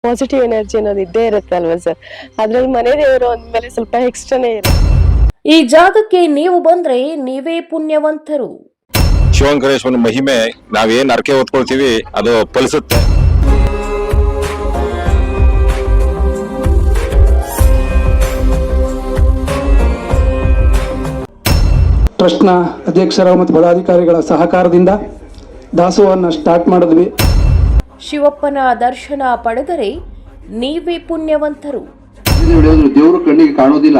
Positive energy ಅನ್ನೋದು ಇದ್ದೇ ಇರುತ್ತೆ ಅಲ್ವಾ ಸರ್. ಅದ್ರಲ್ಲಿ ಮನೆ ದೇವರು ಅಂದ್ಮೇಲೆ ಸ್ವಲ್ಪ ಎಕ್ಸ್ಟ್ರಾನೇ ಇರುತ್ತೆ. ಈ ಜಾಗಕ್ಕೆ ನೀವು ಬಂದ್ರೆ ನೀವೇ ಪುಣ್ಯವಂತರು. ಶಿವಂಕರೇಶ್ವರನ ಮಹಿಮೆ ನಾವೇನ್ ಅರ್ಕೆ ಹೊತ್ಕೊಳ್ತೀವಿ ಅದು ಫಲಿಸುತ್ತೆ. ಟ್ರಸ್ಟ್ನ ಅಧ್ಯಕ್ಷರ ಮತ್ತು ಪದಾಧಿಕಾರಿಗಳ ಸಹಕಾರದಿಂದ ದಾಸೋಹವನ್ನು ಸ್ಟಾರ್ಟ್ ಮಾಡಿದ್ವಿ. ಶಿವಪ್ಪನ ದರ್ಶನ ಪಡೆದರೆ ನೀವೇ ಪುಣ್ಯವಂತರು. ದೇವರು ಕಣ್ಣಿಗೆ ಕಾಣೋದಿಲ್ಲ,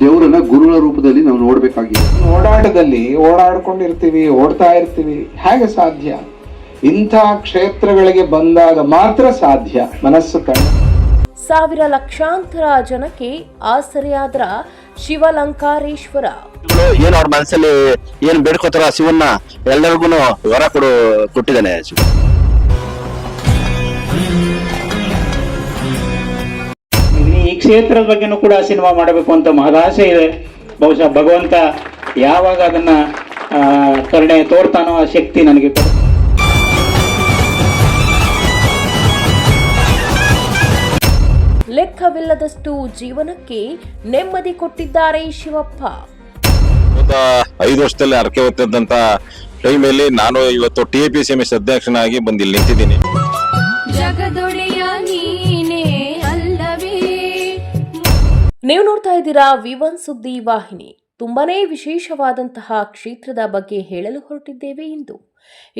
ದೇವರನ್ನ ಗುರುಗಳ ರೂಪದಲ್ಲಿ ನಾವು ನೋಡ್ಬೇಕಾಗಿದೆ. ಓಡಾಟದಲ್ಲಿ ಓಡಾಡ್ಕೊಂಡಿರ್ತೀವಿ, ಓಡ್ತಾ ಇರ್ತೀವಿ, ಹೇಗೆ ಸಾಧ್ಯ? ಇಂಥ ಕ್ಷೇತ್ರಗಳಿಗೆ ಬಂದಾಗ ಮಾತ್ರ ಸಾಧ್ಯ. ಮನಸ್ಸು ಕಣ್ಣು. ಸಾವಿರ ಲಕ್ಷಾಂತರ ಜನಕ್ಕೆ ಆಸರೆಯಾದ್ರ ಶಿವಲಂಕಾರೇಶ್ವರ. ಏನ್ ಅವ್ರ ಮನಸ್ಸಲ್ಲಿ ಏನ್ ಬೇಡ್ಕೋತಾರ ಶಿವನ್ನ ಎಲ್ಲರಿಗೂ ವರ ಕೊಟ್ಟಿದ್ದಾನೆ ಶಿವ. ಈ ಕ್ಷೇತ್ರದ ಬಗ್ಗೆನೂ ಕೂಡ ಸಿನಿಮಾ ಮಾಡಬೇಕು ಅಂತ ಮಹದಾಸೆ ಇದೆ. ಬಹುಶಃ ಭಗವಂತ ಯಾವಾಗ ಅದನ್ನ ಕರುಣೆ ತೋರ್ತಾನೋ ಆ ಶಕ್ತಿ ನನಗೆ ಕೊಡು. ಲೆಕ್ಕವಿಲ್ಲದಷ್ಟು ಜೀವನಕ್ಕೆ ನೆಮ್ಮದಿ ಕೊಟ್ಟಿದ್ದಾರೆ ಶಿವಪ್ಪ. 5 ವರ್ಷದಲ್ಲಿ ಅರ್ಕೆ ಹೊತ್ತಿದ್ದಂತ ಟೈಮಲ್ಲಿ ನಾನು ಇವತ್ತು TAPCMS ಅಧ್ಯಕ್ಷನಾಗಿ ಬಂದು ಇಲ್ಲಿ ನಿಂತಿದ್ದೀನಿ. ನೀವು ನೋಡ್ತಾ ಇದ್ದೀರಾ V1 ಸುದ್ದಿ ವಾಹಿನಿ. ತುಂಬಾನೇ ವಿಶೇಷವಾದಂತಹ ಕ್ಷೇತ್ರದ ಬಗ್ಗೆ ಹೇಳಲು ಹೊರಟಿದ್ದೇವೆ ಇಂದು.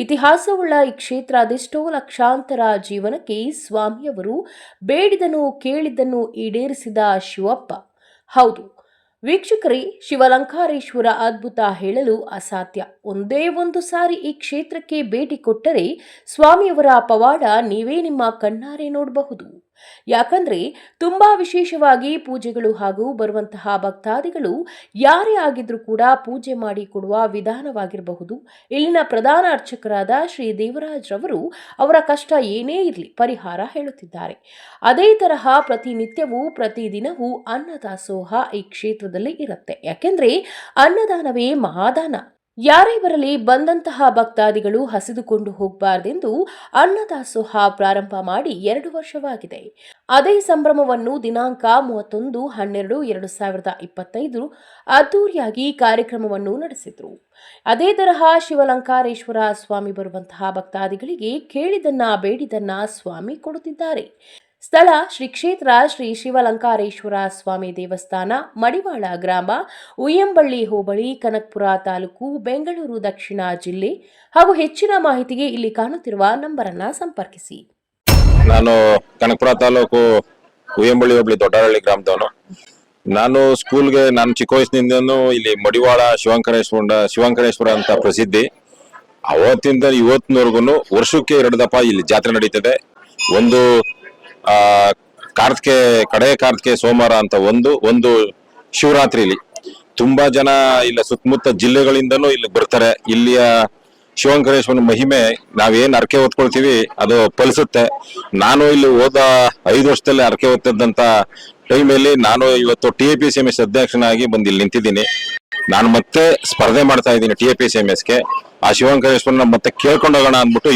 ಇತಿಹಾಸವುಳ್ಳ ಈ ಕ್ಷೇತ್ರ ಅದೆಷ್ಟೋ ಲಕ್ಷಾಂತರ ಜೀವನಕ್ಕೆ ಸ್ವಾಮಿಯವರು ಬೇಡಿದನು ಕೇಳಿದ್ದನ್ನು ಈಡೇರಿಸಿದ ಶಿವಪ್ಪ. ಹೌದು ವೀಕ್ಷಕರೇ, ಶಿವಲಂಕಾರೇಶ್ವರ ಅದ್ಭುತ ಹೇಳಲು ಅಸಾಧ್ಯ. ಒಂದೇ ಒಂದು ಸಾರಿ ಈ ಕ್ಷೇತ್ರಕ್ಕೆ ಭೇಟಿ ಕೊಟ್ಟರೆ ಸ್ವಾಮಿಯವರ ಪವಾಡ ನೀವೇ ನಿಮ್ಮ ಕಣ್ಣಾರೆ ನೋಡಬಹುದು. ಯಾಕಂದ್ರೆ ತುಂಬಾ ವಿಶೇಷವಾಗಿ ಪೂಜೆಗಳು ಹಾಗೂ ಬರುವಂತಹ ಭಕ್ತಾದಿಗಳು ಯಾರೇ ಆಗಿದ್ರೂ ಕೂಡ ಪೂಜೆ ಮಾಡಿ ಕೊಡುವ ವಿಧಾನವಾಗಿರಬಹುದು. ಇಲ್ಲಿನ ಪ್ರಧಾನ ಅರ್ಚಕರಾದ ಶ್ರೀ ದೇವರಾಜ್ ರವರು ಅವರ ಕಷ್ಟ ಏನೇ ಇರಲಿ ಪರಿಹಾರ ಹೇಳುತ್ತಿದ್ದಾರೆ. ಅದೇ ತರಹ ಪ್ರತಿನಿತ್ಯವೂ ಪ್ರತಿದಿನವೂ ಅನ್ನದಾಸೋಹ ಈ ಕ್ಷೇತ್ರದಲ್ಲಿ ಇರುತ್ತೆ. ಯಾಕೆಂದ್ರೆ ಅನ್ನದಾನವೇ ಮಹಾದಾನ. ಯಾರೇ ಬರಲಿ ಬಂದಂತಹ ಭಕ್ತಾದಿಗಳು ಹಸಿದುಕೊಂಡು ಹೋಗಬಾರದೆಂದು ಅನ್ನದಾಸೋಹ ಪ್ರಾರಂಭ ಮಾಡಿ 2 ವರ್ಷವಾಗಿದೆ. ಅದೇ ಸಂಭ್ರಮವನ್ನು ದಿನಾಂಕ 31/12/2025 ಅದ್ದೂರಿಯಾಗಿ ಕಾರ್ಯಕ್ರಮವನ್ನು ನಡೆಸಿದ್ರು. ಅದೇ ತರಹ ಶಿವಲಂಕಾರೇಶ್ವರ ಸ್ವಾಮಿ ಬರುವಂತಹ ಭಕ್ತಾದಿಗಳಿಗೆ ಕೇಳಿದನ್ನ ಬೇಡಿದನ್ನ ಸ್ವಾಮಿ ಕೊಡುತ್ತಿದ್ದಾರೆ. ಸ್ಥಳ ಶ್ರೀ ಕ್ಷೇತ್ರ ಶ್ರೀ ಶಿವಲಂಕಾರೇಶ್ವರ ಸ್ವಾಮಿ ದೇವಸ್ಥಾನ, ಮಡಿವಾಳ ಗ್ರಾಮ, ಉಯ್ಯಂಬಳ್ಳಿ ಹೋಬಳಿ, ಕನಕಪುರ ತಾಲೂಕು, ಬೆಂಗಳೂರು ದಕ್ಷಿಣ ಜಿಲ್ಲೆ. ಹಾಗೂ ಹೆಚ್ಚಿನ ಮಾಹಿತಿಗೆ ಇಲ್ಲಿ ಕಾಣುತ್ತಿರುವ ನಂಬರ್ ಅನ್ನ ಸಂಪರ್ಕಿಸಿ. ನಾನು ಕನಕಪುರ ತಾಲೂಕು ಉಯ್ಯಂಬಳ್ಳಿ ಹೋಬಳಿ ದೊಡ್ಡಹಳ್ಳಿ ಗ್ರಾಮದವನು. ನಾನು ಸ್ಕೂಲ್ಗೆ ನಾನು ಚಿಕ್ಕ ವಯಸ್ಸಿನಿಂದನೂ ಇಲ್ಲಿ ಮಡಿವಾಳ ಶಿವಂಕರೇಶ್ವರ ಅಂತ ಪ್ರಸಿದ್ಧಿ. ಅವತ್ತಿಂದ ಇವತ್ತಿನವರೆಗೂ ವರ್ಷಕ್ಕೆ 2 ದಫಾ ಇಲ್ಲಿ ಜಾತ್ರೆ ನಡೀತದೆ. ಒಂದು ಕಡೆ ಕಾರ್ತಿಕೆ ಸೋಮವಾರ ಅಂತ ಒಂದು ಶಿವರಾತ್ರಿಲಿ ತುಂಬಾ ಜನ ಇಲ್ಲ ಸುತ್ತಮುತ್ತ ಜಿಲ್ಲೆಗಳಿಂದನೂ ಇಲ್ಲಿ ಬರ್ತಾರೆ. ಇಲ್ಲಿಯ ಶಿವಂಕರೇಶ್ವರನ ಮಹಿಮೆ ನಾವೇನ್ ಅರ್ಕೆ ಹೊತ್ಕೊಳ್ತೀವಿ ಅದು ಫಲಿಸುತ್ತೆ. ನಾನು ಇಲ್ಲಿ ಹೋದ 5 ವರ್ಷದಲ್ಲಿ ಅರ್ಕೆ ಹೊತ್ತಿದ್ದಂತ ಟೈಮಲ್ಲಿ ನಾನು ಇವತ್ತು TAPCMS ಅಧ್ಯಕ್ಷನಾಗಿ ಬಂದು ಇಲ್ಲಿ ನಿಂತಿದ್ದೀನಿ. ನಾನು ಮತ್ತೆ ಸ್ಪರ್ಧೆ ಮಾಡ್ತಾ ಇದ್ದೀನಿ TAPCMSಗೆ. ಆ ಶಿವಂಕರೇಶ್ವರನ ಮತ್ತೆ ಕೇಳ್ಕೊಂಡೋಗೋಣ ಅಂದ್ಬಿಟ್ಟು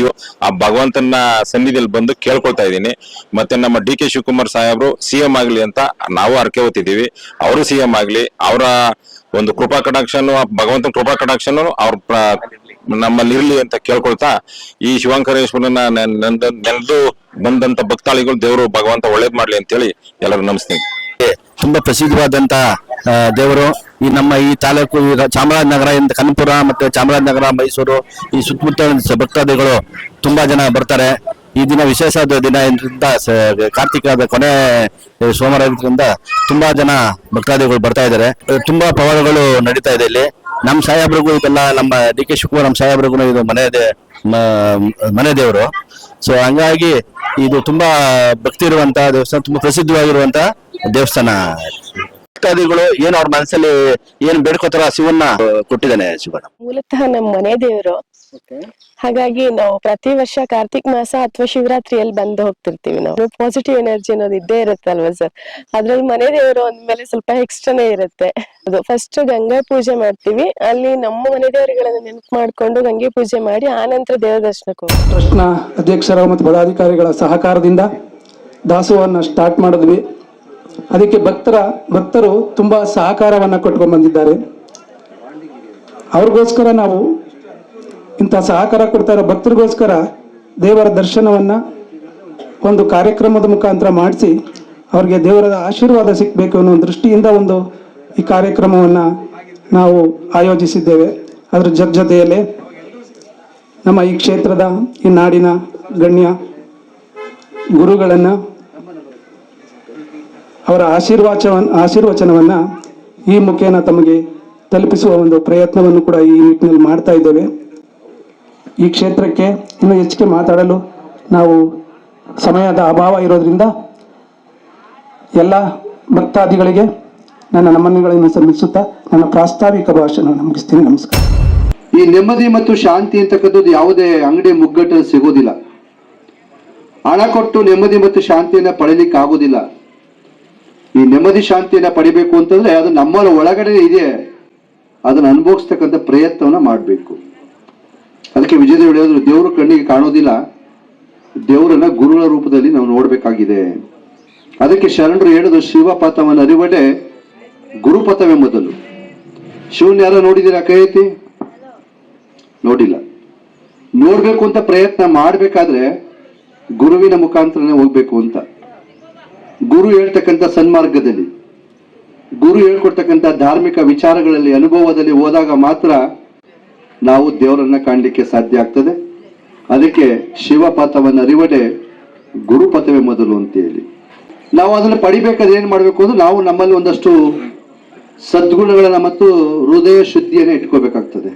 ಆ ಭಗವಂತನ ಸನ್ನಿಧಿಯಲ್ಲಿ ಬಂದು ಕೇಳ್ಕೊಳ್ತಾ ಇದ್ದೀನಿ. ಮತ್ತೆ ನಮ್ಮ DK ಶಿವಕುಮಾರ್ ಸಾಹೇಬ್ರು CM ಆಗ್ಲಿ ಅಂತ ನಾವು ಅರ್ಕೆ ಹೊತ್ತಿದ್ದೀವಿ. ಅವರು CM ಆಗ್ಲಿ, ಅವರ ಒಂದು ಕೃಪಾ ಕಟಾಕ್ಷನು, ಭಗವಂತನ ಕೃಪಾ ಕಟಾಕ್ಷನು ಅವ್ರ ನಮ್ಮಲ್ಲಿ ಇರ್ಲಿ ಅಂತ ಕೇಳ್ಕೊಳ್ತಾ ಈ ಶಿವಂಕರೇಶ್ವರನ ನೆನೆದು ಬಂದಂತ ಭಕ್ತಾಳಿಗಳು ದೇವರು ಭಗವಂತ ಒಳ್ಳೇದ್ ಮಾಡ್ಲಿ ಅಂತ ಹೇಳಿ ಎಲ್ಲರೂ ನಮಸ್ತೀನಿ. ತುಂಬಾ ಪ್ರಸಿದ್ಧವಾದಂತ ದೇವರು ಈ ನಮ್ಮ ಈ ತಾಲೂಕು ಚಾಮರಾಜನಗರ, ಕನಕಪುರ ಮತ್ತೆ ಚಾಮರಾಜನಗರ, ಮೈಸೂರು ಈ ಸುತ್ತಮುತ್ತ ಭಕ್ತಾದಿಗಳು ತುಂಬಾ ಜನ ಬರ್ತಾರೆ. ಈ ದಿನ ವಿಶೇಷವಾದ ದಿನ ಇದ್ರಿಂದ ಕಾರ್ತಿಕದ ಕೊನೆ ಸೋಮವಾರ ಇದ್ರಿಂದ ತುಂಬಾ ಜನ ಭಕ್ತಾದಿಗಳು ಬರ್ತಾ ಇದ್ದಾರೆ. ತುಂಬಾ ಪವಾಡಗಳು ನಡೀತಾ ಇದೆ ಇಲ್ಲಿ. ನಮ್ಮ ಸಾಹೇಬ್ರಿಗೂ ಇದೆಲ್ಲ ನಮ್ಮ DK ಶಿವಕುಮಾರ್ ನಮ್ಮ ಸಾಹೇಬ್ರಿಗೂ ಇದು ಮನೆ ದೇವರು. ಸೊ ಹಂಗಾಗಿ ಇದು ತುಂಬಾ ಭಕ್ತಿ ಇರುವಂತಹ ದೇವಸ್ಥಾನ, ತುಂಬಾ ಪ್ರಸಿದ್ಧವಾಗಿರುವಂತ ದೇವಸ್ಥಾನ. ಭಕ್ತಾದಿಗಳು ಏನ್ ಅವ್ರ ಮನಸ್ಸಲ್ಲಿ ಏನ್ ಬೇಡ್ಕೋತಾರ ಶಿವನ್ನ ಕೊಟ್ಟಿದ್ದಾನೆ ಶಿವ. ಮೂಲತಃ ನಮ್ಮ ಮನೆ ದೇವರು. ಹಾಗಾಗಿ ನಾವು ಪ್ರತಿ ವರ್ಷ ಕಾರ್ತಿಕ್ ಮಾಸ ಅಥವಾ ಶಿವರಾತ್ರಿಯಲ್ಲಿ ಬಂದು ಹೋಗ್ತಿರ್ತೀವಿ. ನಾವು ಪಾಸಿಟಿವ್ ಎನರ್ಜಿ ಅನ್ನೋದು ಇದ್ದೇ ಇರುತ್ತೆ ಅಲ್ವಾ ಸರ್. ಅದ್ರಲ್ಲಿ ಮನೆ ದೇವರು ಅಂದ್ಮೇಲೆ ಸ್ವಲ್ಪ ಎಕ್ಸ್ಟ್ರಾನೇ ಇರುತ್ತೆ. ಅದು ಫಸ್ಟ್ ಗಂಗಾ ಪೂಜೆ ಮಾಡ್ತೀವಿ. ಅಲ್ಲಿ ನಮ್ಮ ಮನೆ ದೇವರುಗಳನ್ನ ನೆನಪು ಮಾಡ್ಕೊಂಡು ಗಂಗೆ ಪೂಜೆ ಮಾಡಿ ಆನಂತರ ದೇವ ದರ್ಶನಕ್ಕೆ ಹೋಗ್ತೀವಿ. ಟ್ರಸ್ಟ್ನ ಅಧ್ಯಕ್ಷರ ಮತ್ತು ಪದಾಧಿಕಾರಿಗಳ ಸಹಕಾರದಿಂದ ದಾಸೋಹವನ್ನು ಸ್ಟಾರ್ಟ್ ಮಾಡಿದ್ವಿ. ಅದಕ್ಕೆ ಭಕ್ತರು ತುಂಬ ಸಹಕಾರವನ್ನು ಕೊಟ್ಕೊಂಡು ಬಂದಿದ್ದಾರೆ. ಅವ್ರಿಗೋಸ್ಕರ ನಾವು ಇಂಥ ಸಹಕಾರ ಕೊಡ್ತಾ ಇರೋ ಭಕ್ತರಿಗೋಸ್ಕರ ದೇವರ ದರ್ಶನವನ್ನು ಒಂದು ಕಾರ್ಯಕ್ರಮದ ಮುಖಾಂತರ ಮಾಡಿಸಿ ಅವ್ರಿಗೆ ದೇವರ ಆಶೀರ್ವಾದ ಸಿಗಬೇಕು ಅನ್ನೋ ದೃಷ್ಟಿಯಿಂದ ಈ ಕಾರ್ಯಕ್ರಮವನ್ನು ನಾವು ಆಯೋಜಿಸಿದ್ದೇವೆ. ಅದರ ಜೊತೆಯಲ್ಲೇ ನಮ್ಮ ಈ ಕ್ಷೇತ್ರದ ಈ ನಾಡಿನ ಗಣ್ಯ ಗುರುಗಳನ್ನು ಅವರ ಆಶೀರ್ವಚನವನ್ನು ಈ ಮುಖೇನ ತಮಗೆ ತಲುಪಿಸುವ ಒಂದು ಪ್ರಯತ್ನವನ್ನು ಕೂಡ ಈ ನಿಟ್ಟಿನಲ್ಲಿ ಮಾಡ್ತಾ ಇದ್ದೇವೆ. ಈ ಕ್ಷೇತ್ರಕ್ಕೆ ಇನ್ನೂ ಹೆಚ್ಚಿಗೆ ಮಾತಾಡಲು ನಾವು ಸಮಯದ ಅಭಾವ ಇರೋದ್ರಿಂದ ಎಲ್ಲ ಭಕ್ತಾದಿಗಳಿಗೆ ನನ್ನ ನಮನಗಳನ್ನು ಸಲ್ಲಿಸುತ್ತಾ ನನ್ನ ಪ್ರಾಸ್ತಾವಿಕ ಭಾಷಣ ಮುಗಿಸ್ತೀನಿ. ನಮಸ್ಕಾರ. ಈ ನೆಮ್ಮದಿ ಮತ್ತು ಶಾಂತಿ ಅಂತಕ್ಕಂಥದ್ದು ಯಾವುದೇ ಅಂಗಡಿ ಮುಗ್ಗಟ್ಟಲ್ಲಿ ಸಿಗೋದಿಲ್ಲ. ಹಣ ಕೊಟ್ಟು ನೆಮ್ಮದಿ ಮತ್ತು ಶಾಂತಿಯನ್ನ ಪಡಿಲಿಕ್ಕೆ ಆಗೋದಿಲ್ಲ. ಈ ನೆಮ್ಮದಿ ಶಾಂತಿಯನ್ನ ಪಡಿಬೇಕು ಅಂತಂದ್ರೆ ಅದು ನಮ್ಮ ಒಳಗಡೆ ಇದೆ, ಅದನ್ನ ಅನುಭವಿಸ್ತಕ್ಕಂಥ ಪ್ರಯತ್ನವನ್ನ ಮಾಡಬೇಕು. ಅದಕ್ಕೆ ವಿಜಯದೇವರು ಹೇಳಿದ್ರು, ದೇವರು ಕಣ್ಣಿಗೆ ಕಾಣೋದಿಲ್ಲ, ದೇವರನ್ನ ಗುರುಗಳ ರೂಪದಲ್ಲಿ ನಾವು ನೋಡ್ಬೇಕಾಗಿದೆ. ಅದಕ್ಕೆ ಶರಣರು ಹೇಳಿದ್ರು, ಶಿವಪಥವನ್ನು ಅರಿವಡೆ ಗುರುಪಥವೇ ಮೊದಲು. ಶಿವನ್ ಯಾರೋ ನೋಡಿದ್ದೀರಾ? ಕೈ ಎತ್ತಿ. ನೋಡಿಲ್ಲ. ನೋಡ್ಬೇಕು ಅಂತ ಪ್ರಯತ್ನ ಮಾಡ್ಬೇಕಾದ್ರೆ ಗುರುವಿನ ಮುಖಾಂತರನೇ ಹೋಗ್ಬೇಕು ಅಂತ. ಗುರು ಹೇಳ್ತಕ್ಕಂಥ ಸನ್ಮಾರ್ಗದಲ್ಲಿ, ಗುರು ಹೇಳ್ಕೊಡ್ತಕ್ಕಂಥ ಧಾರ್ಮಿಕ ವಿಚಾರಗಳಲ್ಲಿ, ಅನುಭವದಲ್ಲಿ ಹೋದಾಗ ಮಾತ್ರ ನಾವು ದೇವರನ್ನ ಕಾಣಲಿಕ್ಕೆ ಸಾಧ್ಯ ಆಗ್ತದೆ. ಅದಕ್ಕೆ ಶಿವಪಥವನ್ನು ಅರಿವಡೆ ಗುರುಪಥವೇ ಮೊದಲು ಅಂತ ಹೇಳಿ ನಾವು ಅದನ್ನು ಪಡಿಬೇಕಾದ್ರೆ ಏನ್ ಮಾಡ್ಬೇಕು ಅಂದ್ರೆ ನಾವು ನಮ್ಮಲ್ಲಿ ಒಂದಷ್ಟು ಸದ್ಗುಣಗಳನ್ನ ಮತ್ತು ಹೃದಯ ಶುದ್ಧಿಯನ್ನ ಇಟ್ಕೋಬೇಕಾಗ್ತದೆ.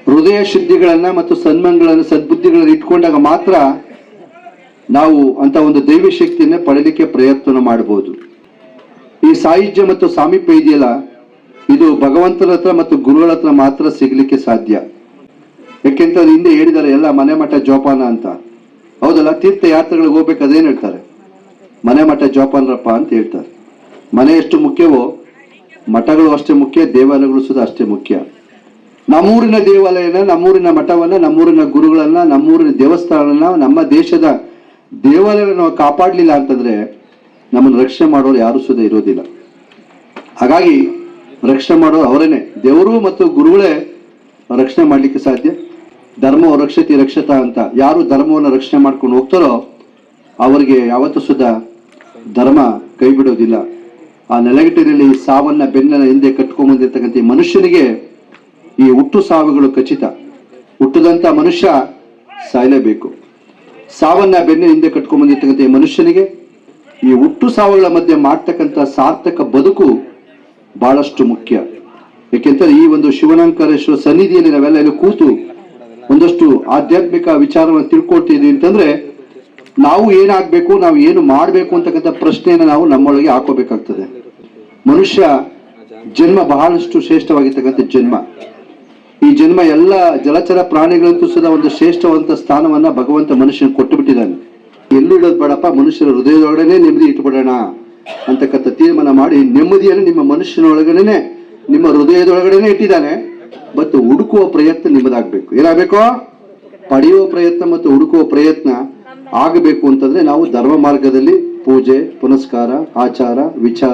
ಹೃದಯ ಶುದ್ಧಿಗಳನ್ನ ಮತ್ತು ಸದ್ಬುದ್ಧಿಗಳನ್ನ ಇಟ್ಕೊಂಡಾಗ ಮಾತ್ರ ನಾವು ಅಂತ ಒಂದು ದೈವ ಶಕ್ತಿಯನ್ನ ಪಡಲಿಕ್ಕೆ ಪ್ರಯತ್ನ ಮಾಡಬಹುದು. ಈ ಸಾಹಿತ್ಯ ಮತ್ತು ಸಾಮೀಪ್ಯ ಇದೆಯಲ್ಲ, ಇದು ಭಗವಂತನ ಹತ್ರ ಮತ್ತು ಗುರುಗಳ ಹತ್ರ ಮಾತ್ರ ಸಿಗ್ಲಿಕ್ಕೆ ಸಾಧ್ಯ. ಯಾಕೆಂತ ಹಿಂದೆ ಹೇಳಿದ್ದಾರೆ ಎಲ್ಲ ಮನೆ ಮಠ ಜೋಪಾನ ಅಂತ. ಹೌದಲ್ಲ? ತೀರ್ಥಯಾತ್ರೆಗಳಿಗೆ ಹೋಗ್ಬೇಕು ಅದೇನ್ ಹೇಳ್ತಾರೆ? ಮನೆ ಮಠ ಜೋಪಾನರಪ್ಪ ಅಂತ ಹೇಳ್ತಾರೆ. ಮನೆ ಎಷ್ಟು ಮುಖ್ಯವೋ ಮಠಗಳು ಅಷ್ಟೇ ಮುಖ್ಯ, ದೇವಾಲಯಗಳು ಸುದ ಅಷ್ಟೇ ಮುಖ್ಯ. ನಮ್ಮೂರಿನ ದೇವಾಲಯನ, ನಮ್ಮೂರಿನ ಮಠವನ್ನ, ನಮ್ಮೂರಿನ ಗುರುಗಳನ್ನ, ನಮ್ಮೂರಿನ ದೇವಸ್ಥಾನಗಳನ್ನ, ನಮ್ಮ ದೇಶದ ದೇವಾಲಯಗಳನ್ನ ನಾವು ಕಾಪಾಡಲಿಲ್ಲ ಅಂತಂದ್ರೆ ನಮ್ಮನ್ನು ರಕ್ಷಣೆ ಮಾಡೋರು ಯಾರು ಸುದ ಇರೋದಿಲ್ಲ. ಹಾಗಾಗಿ ರಕ್ಷಣೆ ಮಾಡೋರು ಅವರೇನೆ, ದೇವರು ಮತ್ತು ಗುರುಗಳೇ ರಕ್ಷಣೆ ಮಾಡ್ಲಿಕ್ಕೆ ಸಾಧ್ಯ. ಧರ್ಮ ರಕ್ಷತಿ ರಕ್ಷತಾ ಅಂತ ಯಾರು ಧರ್ಮವನ್ನು ರಕ್ಷಣೆ ಮಾಡ್ಕೊಂಡು ಹೋಗ್ತಾರೋ ಅವರಿಗೆ ಯಾವತ್ತೂ ಸುದ ಧರ್ಮ ಕೈ ಬಿಡೋದಿಲ್ಲ. ಆ ನೆಲಗಟ್ಟಿನಲ್ಲಿ ಸಾವನ್ನ ಬೆನ್ನ ಹಿಂದೆ ಕಟ್ಕೊಂಡ್ ಬಂದಿರ್ತಕ್ಕಂಥ ಈ ಮನುಷ್ಯನಿಗೆ ಈ ಹುಟ್ಟು ಸಾವುಗಳು ಖಚಿತ. ಹುಟ್ಟದಂತ ಮನುಷ್ಯ ಸಾಯಲೇಬೇಕು. ಸಾವನ್ನ ಬೆನ್ನ ಹಿಂದೆ ಕಟ್ಕೊಂಡ್ ಬಂದಿರ್ತಕ್ಕಂಥ ಈ ಮನುಷ್ಯನಿಗೆ ಈ ಹುಟ್ಟು ಸಾವುಗಳ ಮಧ್ಯೆ ಮಾಡ್ತಕ್ಕಂಥ ಸಾರ್ಥಕ ಬದುಕು ಬಹಳಷ್ಟು ಮುಖ್ಯ. ಯಾಕೆಂದ್ರೆ ಈ ಒಂದು ಶಿವನಾಂಕರೇಶ್ವರ ಸನ್ನಿಧಿಯಲ್ಲಿ ನಾವೆಲ್ಲ ಇಲ್ಲಿ ಕೂತು ಒಂದಷ್ಟು ಆಧ್ಯಾತ್ಮಿಕ ವಿಚಾರವನ್ನು ತಿಳ್ಕೊಳ್ತಿದ್ವಿ ಅಂತಂದ್ರೆ ನಾವು ಏನಾಗ್ಬೇಕು, ನಾವು ಏನು ಮಾಡ್ಬೇಕು ಅಂತಕ್ಕಂಥ ಪ್ರಶ್ನೆಯನ್ನು ನಾವು ನಮ್ಮೊಳಗೆ ಹಾಕೋಬೇಕಾಗ್ತದೆ. ಮನುಷ್ಯ ಜನ್ಮ ಬಹಳಷ್ಟು ಶ್ರೇಷ್ಠವಾಗಿರ್ತಕ್ಕಂಥ ಜನ್ಮ. ಈ ಜನ್ಮ ಎಲ್ಲ ಜಲಚರ ಪ್ರಾಣಿಗಳಂತೂ ಸಹ ಒಂದು ಶ್ರೇಷ್ಠವಂತ ಸ್ಥಾನವನ್ನ ಭಗವಂತ ಮನುಷ್ಯನ ಕೊಟ್ಟು ಬಿಟ್ಟಿದ್ದಾನೆ. ಎಲ್ಲೂ ಇಡೋದು ಬೇಡಪ್ಪ, ಮನುಷ್ಯರ ಹೃದಯದೊಳಗಡೆ ನೆಮ್ಮದಿ ಇಟ್ಬಿಡೋಣ ಅಂತಕ್ಕಂಥ ತೀರ್ಮಾನ ಮಾಡಿ ನೆಮ್ಮದಿಯನ್ನು ನಿಮ್ಮ ಮನುಷ್ಯನ ಒಳಗಡೆನೆ, ನಿಮ್ಮ ಹೃದಯದೊಳಗಡೆನೆ ಇಟ್ಟಿದ್ದಾನೆ. ಮತ್ತು ಹುಡುಕುವ ಪ್ರಯತ್ನ ನಿಮ್ಮದಾಗಬೇಕು. ಏನಾಗಬೇಕು? ಪಡೆಯುವ ಪ್ರಯತ್ನ ಮತ್ತು ಹುಡುಕುವ ಪ್ರಯತ್ನ ಆಗಬೇಕು ಅಂತಂದ್ರೆ ನಾವು ಧರ್ಮ ಮಾರ್ಗದಲ್ಲಿ ಪೂಜೆ, ಪುನಸ್ಕಾರ, ಆಚಾರ, ವಿಚಾರ